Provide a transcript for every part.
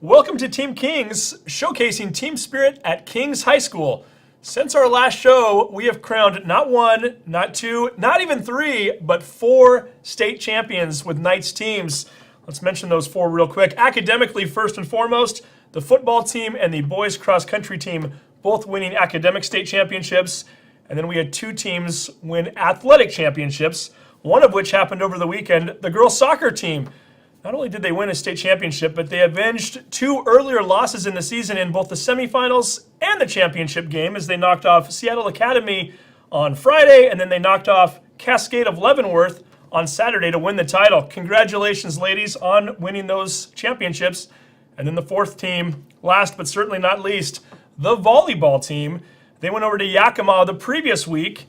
Welcome to Team Kings, showcasing team spirit at Kings High School. Since our last show, we have crowned not one, not two, not even three, but 4 state champions with Knights teams. Let's mention those 4 real quick. Academically, first and foremost, the football team and the boys cross country team both winning academic state championships. And then we had 2 teams win athletic championships, one of which happened over the weekend, the girls soccer team. Not only did they win a state championship, but they avenged 2 earlier losses in the season in both the semifinals and the championship game as they knocked off Seattle Academy on Friday, and then they knocked off Cascade of Leavenworth on Saturday to win the title. Congratulations, ladies, on winning those championships. And then the 4th team, last but certainly not least, the volleyball team. They went over to Yakima the previous week,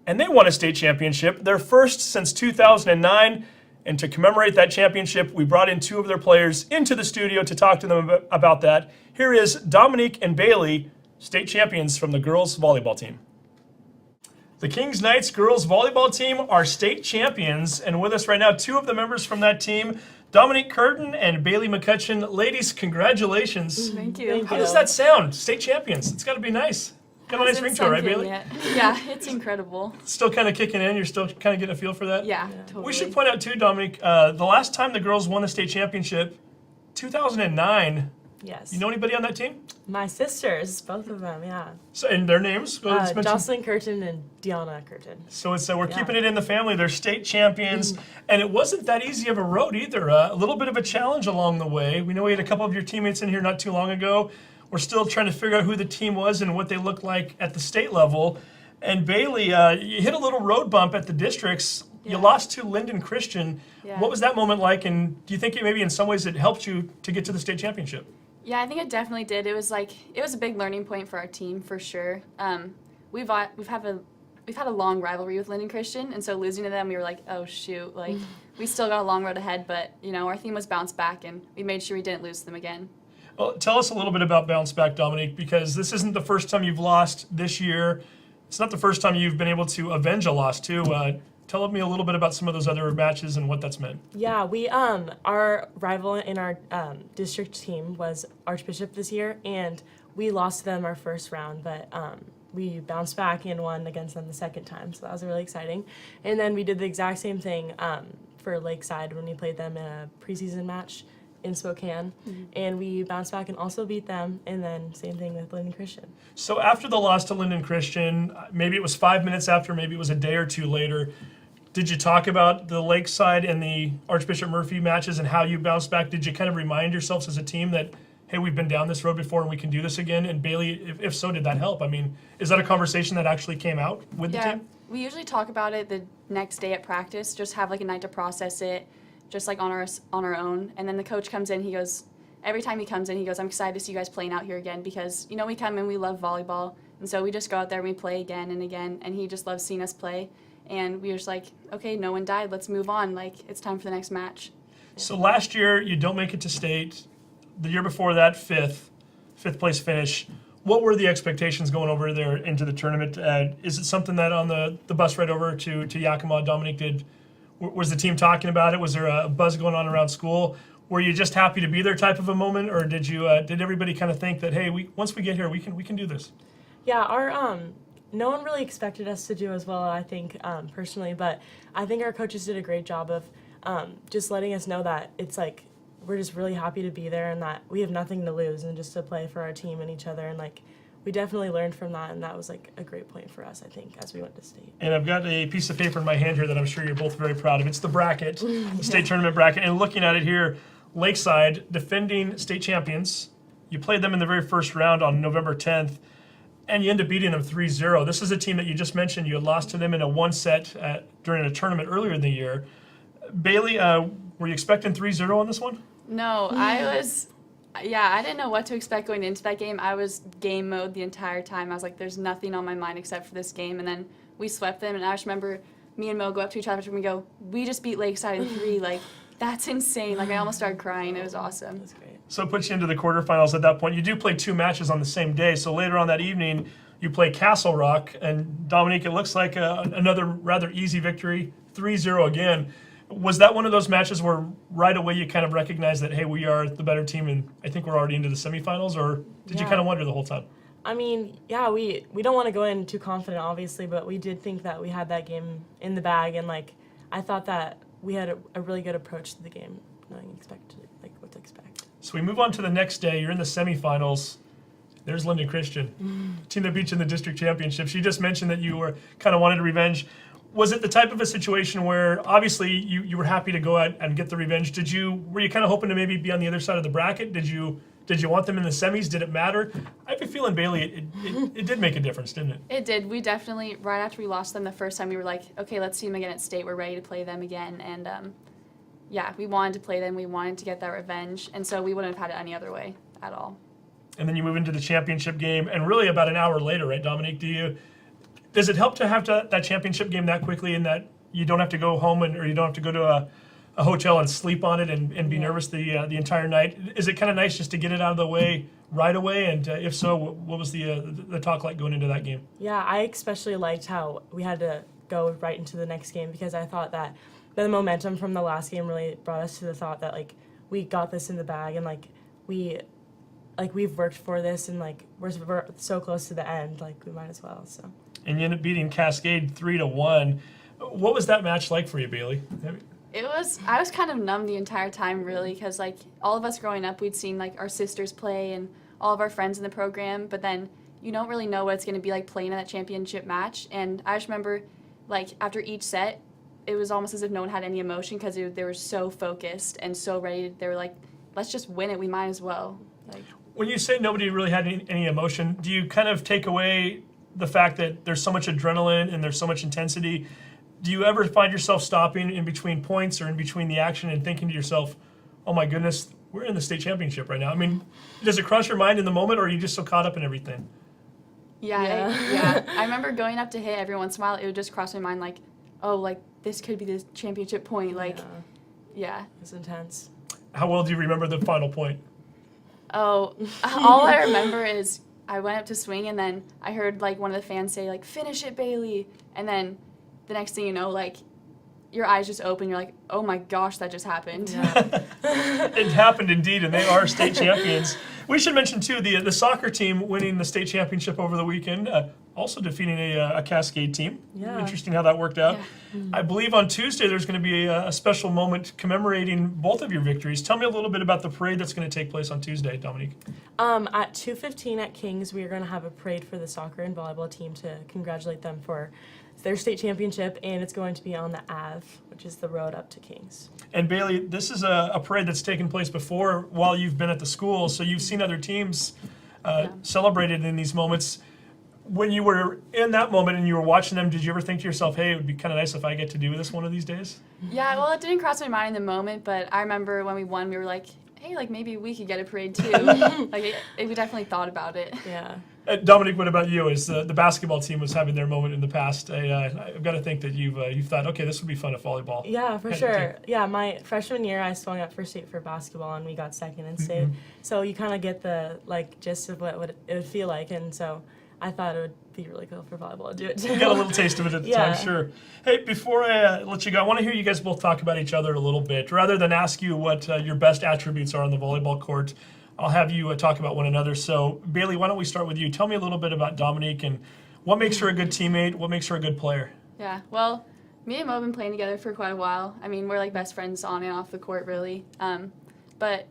and they won a state championship, their first since 2009. And to commemorate that championship, we brought in 2 of their players into the studio to talk to them about that. Here is Dominique and Baily, state champions from the girls volleyball team. The Kings Knights girls volleyball team are state champions, and with us right now, 2 of the members from that team, Dominique Kirton and Baily McCutchen. Ladies, congratulations. Thank you. How does that sound? State champions. It's got to be nice. Got a nice ring to it, right, Baily? Yeah, it's incredible. Still kind of kicking in? You're still kind of getting a feel for that? Yeah, totally. We should point out, too, Dominique, the last time the girls won the state championship, 2009. Yes. You know anybody on that team? My sisters, both of them, yeah. So, and their names? Jocelyn Kirton and Deanna Kirton. So we're keeping it in the family. They're state champions, and it wasn't that easy of a road either. A little bit of a challenge along the way. We know we had a couple of your teammates in here not too long ago. We're still trying to figure out who the team was and what they looked like at the state level. And Baily, you hit a little road bump at the districts. Yeah. You lost to Linden Christian. Yeah. What was that moment like, and do you think maybe in some ways it helped you to get to the state championship? Yeah, I think it definitely did. It was a big learning point for our team for sure. We've had a long rivalry with Linden Christian, and so losing to them, we were like, oh shoot, we still got a long road ahead. But our theme was bounce back, and we made sure we didn't lose to them again. Well, tell us a little bit about Bounce Back, Dominique, because this isn't the first time you've lost this year. It's not the first time you've been able to avenge a loss, too. Tell me a little bit about some of those other matches and what that's meant. Yeah, we our rival in our district team was Archbishop this year, and we lost to them our first round, but we bounced back and won against them the second time, so that was really exciting. And then we did the exact same thing for Lakeside when we played them in a preseason match in Spokane, and we bounced back and also beat them, and then same thing with Linden Christian. So after the loss to Linden Christian, maybe it was 5 minutes after, maybe it was a day or 2 later, did you talk about the Lakeside and the Archbishop Murphy matches and how you bounced back? Did you kind of remind yourselves as a team that, hey, we've been down this road before and we can do this again? And Baily, if so, did that help? I mean, is that a conversation that actually came out with the team? We usually talk about it the next day at practice, just have a night to process it, just on our own. And then the coach comes in, every time he comes in, he goes, I'm excited to see you guys playing out here again, because, we come in, we love volleyball, and so we just go out there and we play again and again, and he just loves seeing us play. And we were just like, okay, no one died, let's move on, it's time for the next match. So last year, you don't make it to state. The year before that, fifth place finish. What were the expectations going over there into the tournament? Is it something that on the bus ride over to Yakima, Dominique was the team talking about it? Was there a buzz going on around school? Were you just happy to be there type of a moment, or did everybody kind of think that, hey, once we get here, we can do this? Yeah, our no one really expected us to do as well, I think, personally, but I think our coaches did a great job of just letting us know that it's we're just really happy to be there and that we have nothing to lose and just to play for our team and each other, and we definitely learned from that, and that was a great point for us, I think, as we went to state. And I've got a piece of paper in my hand here that I'm sure you're both very proud of. It's the bracket, the state tournament bracket. And looking at it here, Lakeside, defending state champions. You played them in the very first round on November 10th, and you end up beating them 3-0. This is a team that you just mentioned. You had lost to them in a 1-set during a tournament earlier in the year. Baily, were you expecting 3-0 on this one? No, I didn't know what to expect going into that game. I was game mode the entire time. I was like, there's nothing on my mind except for this game. And then we swept them, and I just remember me and Mo go up to each other and we go, we just beat Lakeside in 3. That's insane. I almost started crying. It was awesome. That's great. So it puts you into the quarterfinals at that point. You do play 2 matches on the same day. So later on that evening, you play Castle Rock. And Dominique, it looks like another rather easy victory, 3-0 again. Was that one of those matches where right away you kind of recognized that, hey, we are the better team and I think we're already into the semifinals, or did you kind of wonder the whole time? I mean, yeah, we don't want to go in too confident, obviously, but we did think that we had that game in the bag, and like I thought that we had a really good approach to the game, knowing what to expect. So we move on to the next day. You're in the semifinals. There's Linden Christian, team that beat you in the district championship. She just mentioned that you were kind of wanted revenge. Was it the type of a situation where obviously you were happy to go out and get the revenge? Were you kind of hoping to maybe be on the other side of the bracket? Did you want them in the semis? Did it matter? I have a feeling, Baily, it did make a difference, didn't it? It did. We definitely, right after we lost them the first time, we were like, okay, let's see them again at state. We're ready to play them again. And yeah, we wanted to play them. We wanted to get that revenge. And so we wouldn't have had it any other way at all. And then you move into the championship game, and really about an hour later, right, Dominique? Does it help to have that championship game that quickly, in that you don't have to go home or you don't have to go to a hotel and sleep on it and be nervous the entire night? Is it kind of nice just to get it out of the way right away? And if so, what was the talk like going into that game? Yeah, I especially liked how we had to go right into the next game, because I thought that the momentum from the last game really brought us to the thought that like we got this in the bag, and we've worked for this, and like we're so close to the end, like we might as well. So. And you ended up beating Cascade 3-1. What was that match like for you, Baily? I was kind of numb the entire time, really, because like all of us growing up, we'd seen like our sisters play and all of our friends in the program, but then you don't really know what it's going to be like playing in that championship match. And I just remember, like, after each set, it was almost as if no one had any emotion, because they were so focused and so ready. They were like, let's just win it. We might as well. Like, when you say nobody really had any emotion, do you kind of take away the fact that there's so much adrenaline and there's so much intensity? Do you ever find yourself stopping in between points or in between the action and thinking to yourself, oh my goodness, we're in the state championship right now? I mean, does it cross your mind in the moment, or are you just so caught up in everything? Yeah. I remember going up to hit every once in a while. It would just cross my mind like, oh, like this could be the championship point. Like, yeah. It's intense. How well do you remember the final point? Oh, all I remember is I went up to swing, and then I heard like one of the fans say like, finish it, Baily. And then the next thing you know, like your eyes just open. You're like, oh my gosh, that just happened. Yeah. It happened indeed, and they are state champions. We should mention too the soccer team winning the state championship over the weekend, also defeating a Cascade team. Yeah. Interesting how that worked out. Yeah. I believe on Tuesday there's going to be a special moment commemorating both of your victories. Tell me a little bit about the parade that's going to take place on Tuesday, Dominique. At 2:15 at King's, we are going to have a parade for the soccer and volleyball team to congratulate them for their state championship, and it's going to be on the Ave, which is the road up to King's. And Baily, this is a parade that's taken place before while you've been at the school, so you've seen other teams celebrated in these moments. When you were in that moment and you were watching them, did you ever think to yourself, hey, it would be kind of nice if I get to do this one of these days? Yeah, well, it didn't cross my mind in the moment, but I remember when we won, we were like, hey, like maybe we could get a parade too. We definitely thought about it. Yeah. Dominique, what about you? As the basketball team was having their moment in the past, I've got to think that you've thought, okay, this would be fun at volleyball. Yeah, for sure. Yeah, my freshman year, I swung up for state for basketball, and we got second in state. Mm-hmm. So you kind of get the gist of what it would feel like, and so I thought it would be really cool for volleyball to do it too. You got a little taste of it at the time, sure. Hey, before I let you go, I want to hear you guys both talk about each other a little bit. Rather than ask you what your best attributes are on the volleyball court, I'll have you talk about one another. So, Baily, why don't we start with you? Tell me a little bit about Dominique and what makes her a good teammate, what makes her a good player. Yeah, well, me and Mo have been playing together for quite a while. I mean, we're like best friends on and off the court, really. But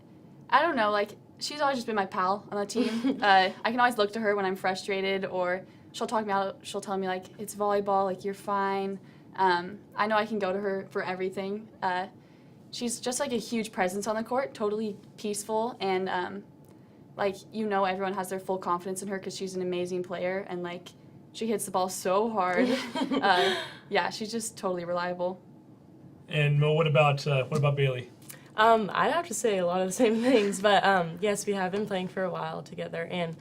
I don't know, like, she's always just been my pal on the team. I can always look to her when I'm frustrated, or she'll tell me like, it's volleyball, like you're fine. I know I can go to her for everything. She's just like a huge presence on the court, totally peaceful, and everyone has their full confidence in her because she's an amazing player, and like she hits the ball so hard. Yeah, she's just totally reliable. And Mo, what about Baily? I'd have to say a lot of the same things, but yes, we have been playing for a while together, and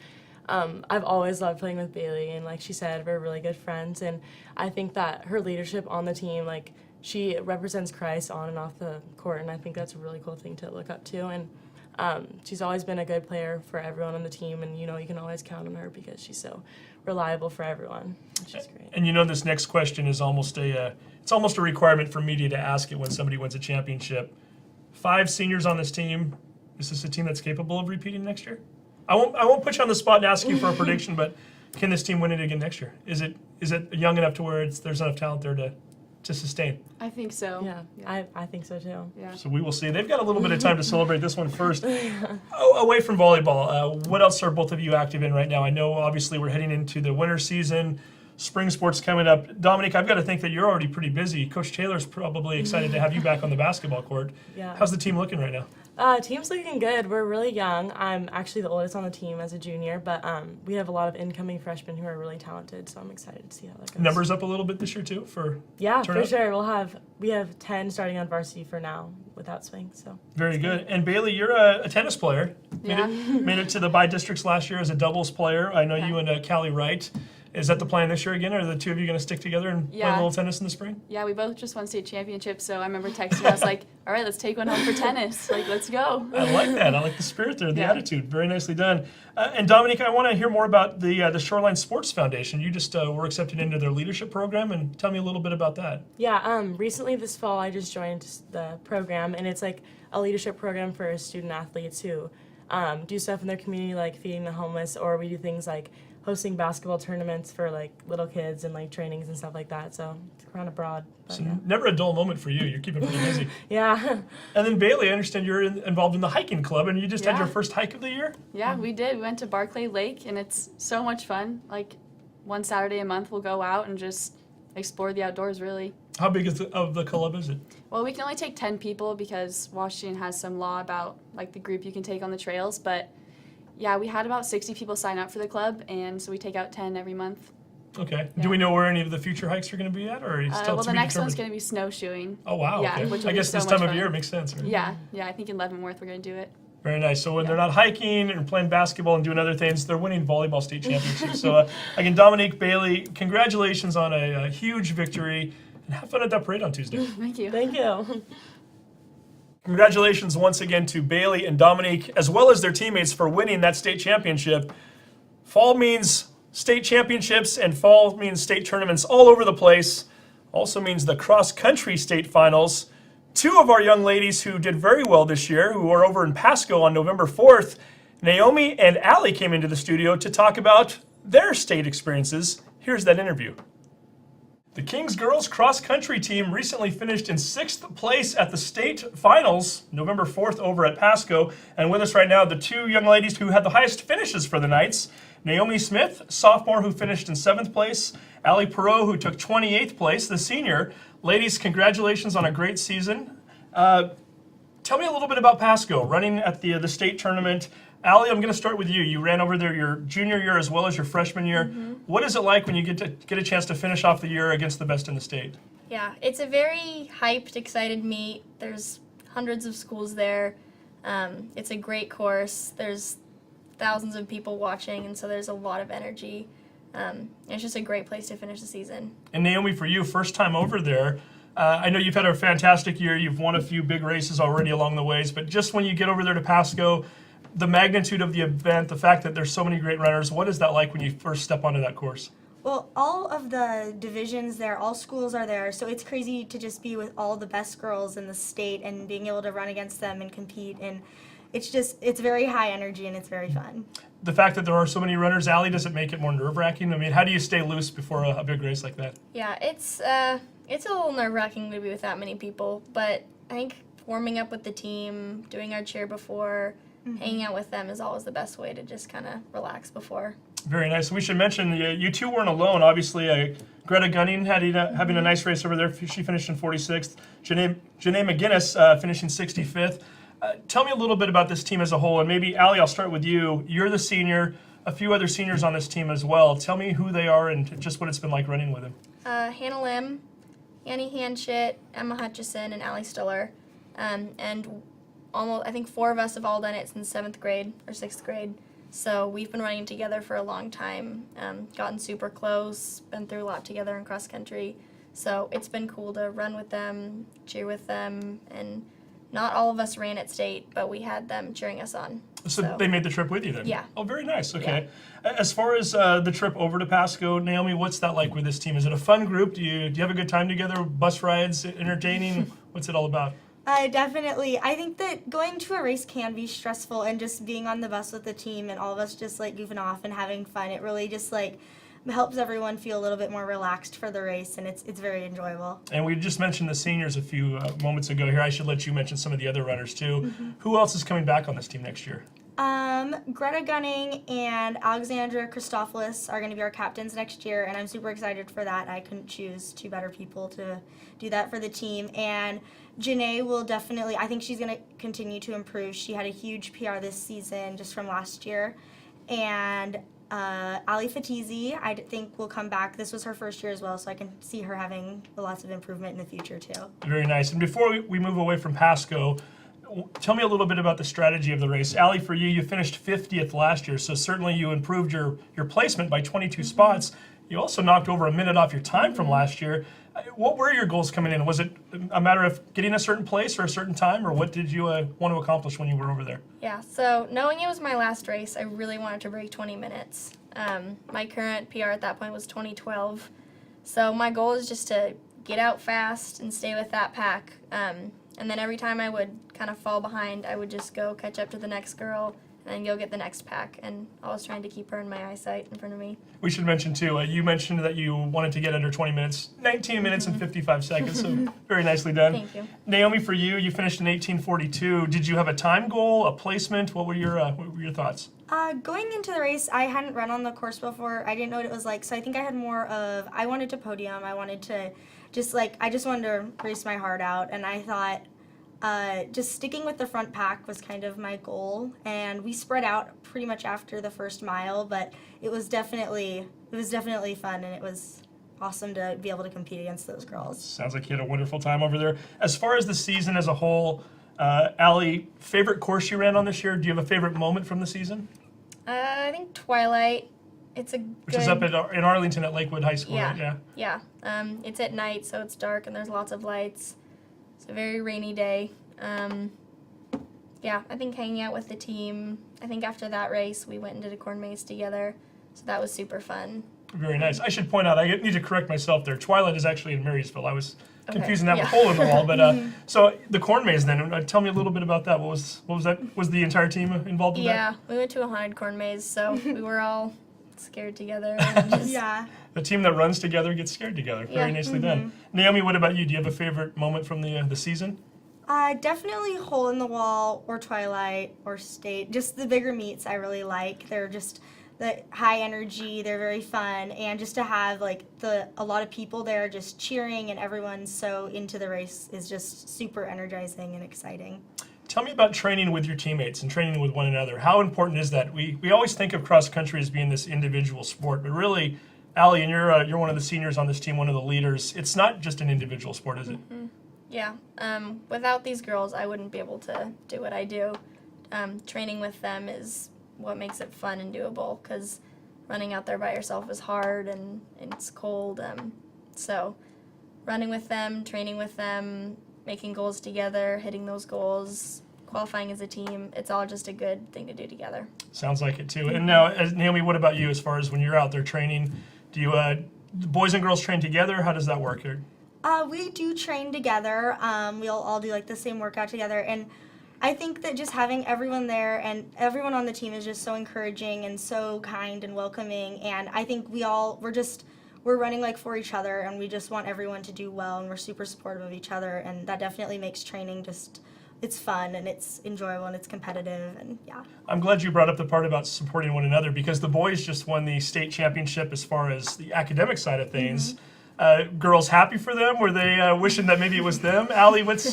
I've always loved playing with Baily, and like she said, we're really good friends, and I think that her leadership on the team, like, she represents Christ on and off the court, and I think that's a really cool thing to look up to, and She's always been a good player for everyone on the team, and you can always count on her because she's so reliable for everyone. She's great. And this next question is almost it's almost a requirement for media to ask it when somebody wins a championship. 5 seniors on this team. Is this a team that's capable of repeating next year? I won't put you on the spot and ask you for a prediction, but can this team win it again next year? Is it young enough to where there's enough talent there to sustain? I think so. Yeah. I think so too. Yeah. So we will see. They've got a little bit of time to celebrate this one first. Away from volleyball, what else are both of you active in right now? I know obviously we're heading into the winter season. Spring sports coming up. Dominique, I've got to think that you're already pretty busy. Coach Taylor's probably excited to have you back on the basketball court. Yeah. How's the team looking right now? Team's looking good. We're really young. I'm actually the oldest on the team as a junior, but we have a lot of incoming freshmen who are really talented, so I'm excited to see how that goes. Numbers up a little bit this year too for Yeah, turnout? for sure. We have 10 starting on varsity for now without swing. So Very good. And Baily, you're a tennis player. Yeah. Made it to the bi-districts last year as a doubles player. I know Yeah. you and Callie Wright. Is that the plan this year again? Are the two of you going to stick together and play a Yeah. little tennis in the spring? Yeah, we both just won state championships, so I remember texting. I was like, "All right, let's take one home for tennis. Like, let's go." I like that. I like the spirit there, the Yeah. attitude. Very nicely done. And Dominique, I want to hear more about the Shoreline Sports Foundation. You just were accepted into their leadership program, and tell me a little bit about that. yeah, recently this fall I just joined the program, and it's like a leadership program for student athletes who do stuff in their community like feeding the homeless, or we do things like hosting basketball tournaments for like little kids and like trainings and stuff like that. So it's kind of broad. But So yeah. never a dull moment for you. You're keeping pretty busy. Yeah. And then Baily, I understand you're involved in the hiking club, and you just had Yeah. your first hike of the year? Yeah, we did. We went to Barclay Lake, and it's so much fun. Like, one Saturday a month, we'll go out and just explore the outdoors, really. How big of the club is it? Well, we can only take 10 people because Washington has some law about, like, the group you can take on the trails. But, yeah, we had about 60 people sign up for the club, and so we take out 10 every month. Okay. Yeah. Do we know where any of the future hikes are going to be at, or are you still Well, to the be next determined? one's going to be snowshoeing. Oh, wow. Yeah, Okay. which will I be guess so this much time of fun. year makes sense, right? Yeah, I think in Leavenworth we're going to do it. Very nice. So when Yeah. they're not hiking and playing basketball and doing other things, they're winning volleyball state championships. So again, Dominique, Baily, congratulations on a huge victory, and have fun at that parade on Tuesday. Thank you. Thank you. Congratulations once again to Baily and Dominique, as well as their teammates, for winning that state championship. Fall means state championships, and fall means state tournaments all over the place. Also means the cross-country state finals. 2 of our young ladies who did very well this year, who are over in Pasco on November 4th, Naomi and Allie, came into the studio to talk about their state experiences. Here's that interview. The Kings girls cross-country team recently finished in 6th place at the state finals, November 4th over at Pasco. And with us right now, the 2 young ladies who had the highest finishes for the Knights. Naomi Smith, sophomore, who finished in 7th place. Allie Perrow, who took 28th place, the senior. Ladies, congratulations on a great season. Tell me a little bit about Pasco, running at the state tournament. Allie, I'm going to start with you. You ran over there your junior year as well as your freshman year. Mm-hmm. What is it like when you get a chance to finish off the year against the best in the state? Yeah, it's a very hyped, excited meet. There's hundreds of schools there. It's a great course. There's thousands of people watching, and so there's a lot of energy. It's just a great place to finish the season. And Naomi, for you, first time over there, I know you've had a fantastic year. You've won a few big races already along the ways, but just when you get over there to Pasco, the magnitude of the event, the fact that there's so many great runners, what is that like when you first step onto that course? Well, all of the divisions there, all schools are there, so it's crazy to just be with all the best girls in the state and being able to run against them and compete, and it's very high energy and it's very fun. The fact that there are so many runners, Allie, does it make it more nerve-wracking? I mean, how do you stay loose before a big race like that? Yeah, it's a little nerve-wracking to be with that many people, but I think warming up with the team, doing our cheer before, hanging out with them is always the best way to just kind of relax before. Very nice. We should mention you 2 weren't alone. Obviously, Greta Gunning having a nice race over there. She finished in 46th. Janae McGinnis finishing 65th. Tell me a little bit about this team as a whole, and maybe, Allie, I'll start with you. You're the senior, a few other seniors on this team as well. Tell me who they are and just what it's been like running with them. Hannah Lim, Annie Hanchett, Emma Hutchison, and Allie Stiller. And I think 4 of us have all done it since 7th grade or 6th grade. So we've been running together for a long time, gotten super close, been through a lot together in cross country. So it's been cool to run with them, cheer with them, and not all of us ran at state, but we had them cheering us on. So they made the trip with you then? Yeah. Oh, very nice. Okay. As far as the trip over to Pasco, Naomi, what's that like with this team? Is it a fun group? Do you have a good time together? Bus rides, entertaining? What's it all about? Definitely. I think that going to a race can be stressful, and just being on the bus with the team and all of us just like goofing off and having fun, it really just like helps everyone feel a little bit more relaxed for the race, and it's very enjoyable. And we just mentioned the seniors a few moments ago here. I should let you mention some of the other runners too. Who else is coming back on this team next year? Greta Gunning and Alexandra Christopoulos are going to be our captains next year, and I'm super excited for that. I couldn't choose two better people to do that for the team. And Janae will definitely, I think she's going to continue to improve. She had a huge PR this season just from last year. And Allie Fatizi, I think, will come back. This was her first year as well, so I can see her having lots of improvement in the future too. Very nice. And before we move away from Pasco, tell me a little bit about the strategy of the race. Allie, for you finished 50th last year, so certainly you improved your placement by 22 spots. You also knocked over a minute off your time from last year. What were your goals coming in? Was it a matter of getting a certain place or a certain time, or what did you want to accomplish when you were over there? Yeah, so knowing it was my last race, I really wanted to break 20 minutes. My current PR at that point was 2012. So my goal is just to get out fast and stay with that pack. And then every time I would kind of fall behind, I would just go catch up to the next girl and then go get the next pack. And I was trying to keep her in my eyesight in front of me. We should mention too, you mentioned that you wanted to get under 20 minutes, 19 minutes and 55 seconds, so very nicely done. Thank you. Naomi, for you finished in 18:42. Did you have a time goal, a placement? What were your thoughts? Going into the race, I hadn't run on the course before. I didn't know what it was like, so I think I had more of, I wanted to podium. I wanted to I just wanted to race my heart out, and I thought just sticking with the front pack was kind of my goal. And we spread out pretty much after the first mile, but it was definitely fun, and it was awesome to be able to compete against those girls. Sounds like you had a wonderful time over there. As far as the season as a whole, Allie, favorite course you ran on this year? Do you have a favorite moment from the season? I think Twilight. It's a Which is up in Arlington at Lakewood High School, Yeah. right? Yeah. It's at night, so it's dark and there's lots of lights. It's a very rainy day. Yeah, I think hanging out with the team. I think after that race, we went and did a corn maze together, so that was super fun. Very nice. I should point out, I need to correct myself there. Twilight is actually in Marysville. I was confusing that with Hole in the Wall. But so the corn maze then, tell me a little bit about that. What was that? Was the entire team involved in that? Yeah, we went to a haunted corn maze, so we were all scared together. And just, Yeah. The team that runs together gets scared together. Very nicely done. Naomi, what about you? Do you have a favorite moment from the season? Definitely Hole in the Wall or Twilight or State. Just the bigger meets I really like. They're just the high energy. They're very fun, and just to have like a lot of people there just cheering and everyone's so into the race is just super energizing and exciting. Tell me about training with your teammates and training with one another. How important is that? We always think of cross country as being this individual sport, but really, Allie, and you're one of the seniors on this team, one of the leaders. It's not just an individual sport, is it? Yeah. Without these girls, I wouldn't be able to do what I do. Training with them is what makes it fun and doable, because running out there by yourself is hard and it's cold. So running with them, training with them, making goals together, hitting those goals, qualifying as a team, it's all just a good thing to do together. Sounds like it too. And now, Naomi, what about you as far as when you're out there training? Do you boys and girls train together? How does that work here? We do train together. We'll all do like the same workout together, and I think that just having everyone there and everyone on the team is just so encouraging and so kind and welcoming. And I think we're running like for each other, and we just want everyone to do well, and we're super supportive of each other, and that definitely makes training it's fun and it's enjoyable and it's competitive, and yeah. I'm glad you brought up the part about supporting one another, because the boys just won the state championship as far as the academic side of things. Girls happy for them? Were they wishing that maybe it was them? Allie, what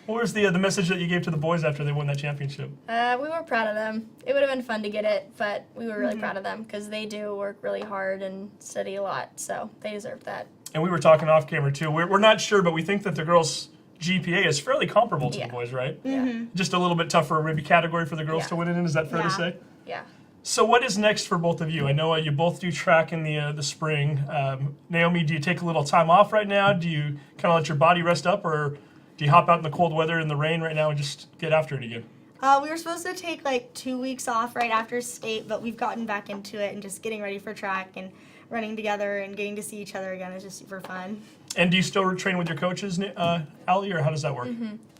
was the message that you gave to the boys after they won that championship? We were proud of them. It would have been fun to get it, but we were really proud of them because they do work really hard and study a lot, so they deserve that. And we were talking off camera too. We're not sure, but we think that the girls' GPA is fairly comparable to the boys, right? Yeah. Just a little bit tougher maybe category for the girls to win it in. Is that fair to say? Yeah. So what is next for both of you? I know you both do track in the spring. Naomi, do you take a little time off right now? Do you kind of let your body rest up, or do Do you hop out in the cold weather and the rain right now and just get after it again? We were supposed to take like 2 weeks off right after state, but we've gotten back into it and just getting ready for track and running together and getting to see each other again is just super fun. And do you still train with your coaches, Allie, or how does that work?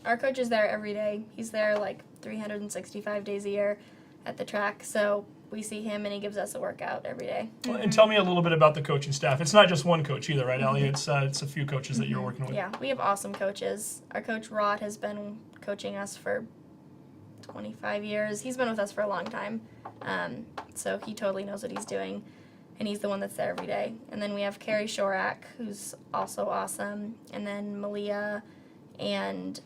Our coach is there every day. He's there like 365 days a year at the track, so we see him and he gives us a workout every day. Well, and tell me a little bit about the coaching staff. It's not just one coach either, right, Allie? It's a few coaches that you're working with. Yeah, we have awesome coaches. Our coach Rod has been coaching us for 25 years. He's been with us for a long time, so he totally knows what he's doing, and he's the one that's there every day. And then we have Carrie Shorak, who's also awesome, and then Malia and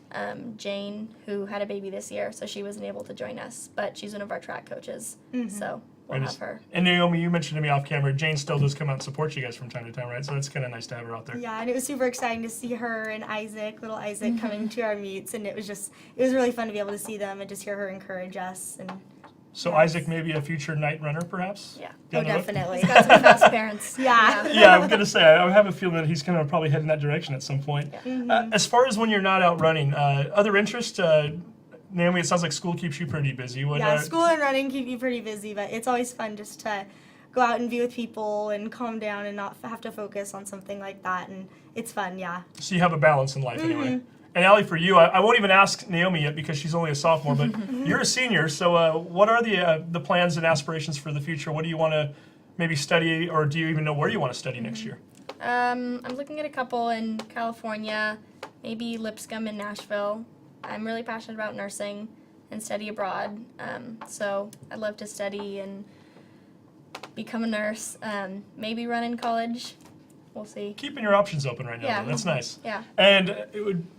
Jane, who had a baby this year, so she wasn't able to join us, but she's one of our track coaches, so we'll have her. And Naomi, you mentioned to me off camera, Jane still does come out and support you guys from time to time, right? So it's kind of nice to have her out there. Yeah, and it was super exciting to see her and Isaac, little Isaac, coming to our meets, and it was really fun to be able to see them and just hear her encourage us. And So Isaac may be a future night runner, perhaps? Yeah. oh, Down the road? definitely. He's got some fast parents. Yeah. Yeah, I'm going to say, I have a feeling that he's going to probably head in that direction at some point. As far as when you're not out running, other interest, Naomi, it sounds like school keeps you pretty busy. What, Yeah, school and running keep you pretty busy, but it's always fun just to go out and be with people and calm down and not have to focus on something like that, and it's fun, yeah. So you have a balance in life anyway. And Allie, for you, I won't even ask Naomi yet because she's only a sophomore, but you're a senior, so what are the plans and aspirations for the future? What do you want to maybe study, or do you even know where you want to study next year? I'm looking at a couple in California, maybe Lipscomb and Nashville. I'm really passionate about nursing and study abroad, so I'd love to study and become a nurse, maybe run in college. We'll see. Keeping your options open right now, Yeah. though. That's nice. Yeah. And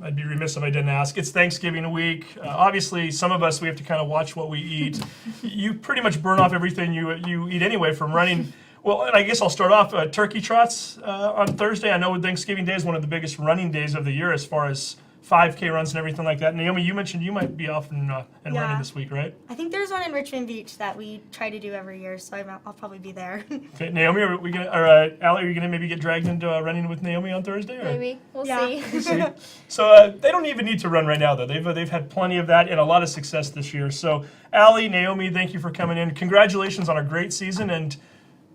I'd be remiss if I didn't ask. It's Thanksgiving week. Obviously, some of us, we have to kind of watch what we eat. You pretty much burn off everything you eat anyway from running. Well, and I guess I'll start off. Turkey trots on Thursday. I know Thanksgiving Day is one of the biggest running days of the year as far as 5K runs and everything like that. Naomi, you mentioned you might be off and Yeah. running this week, right? I think there's one in Richmond Beach that we try to do every year, so I'll probably be there. Okay, Naomi, are we gonna, or Allie, are you gonna maybe get dragged into running with Naomi on Thursday? Or? Maybe. We'll Yeah. see. So they don't even need to run right now, though. They've had plenty of that and a lot of success this year. So Allie, Naomi, thank you for coming in. Congratulations on a great season, and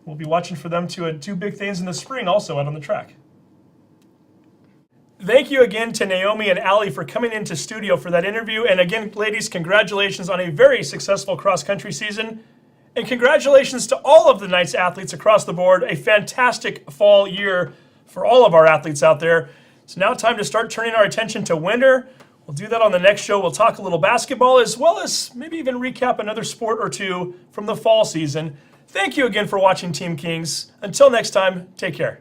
we'll be watching for them to do big things in the spring also out on the track. Thank you again to Naomi and Allie for coming into studio for that interview. And again, ladies, congratulations on a very successful cross-country season. And congratulations to all of the Knights athletes across the board. A fantastic fall year for all of our athletes out there. It's now time to start turning our attention to winter. We'll do that on the next show. We'll talk a little basketball as well as maybe even recap another sport or two from the fall season. Thank you again for watching Team Kings. Until next time, take care.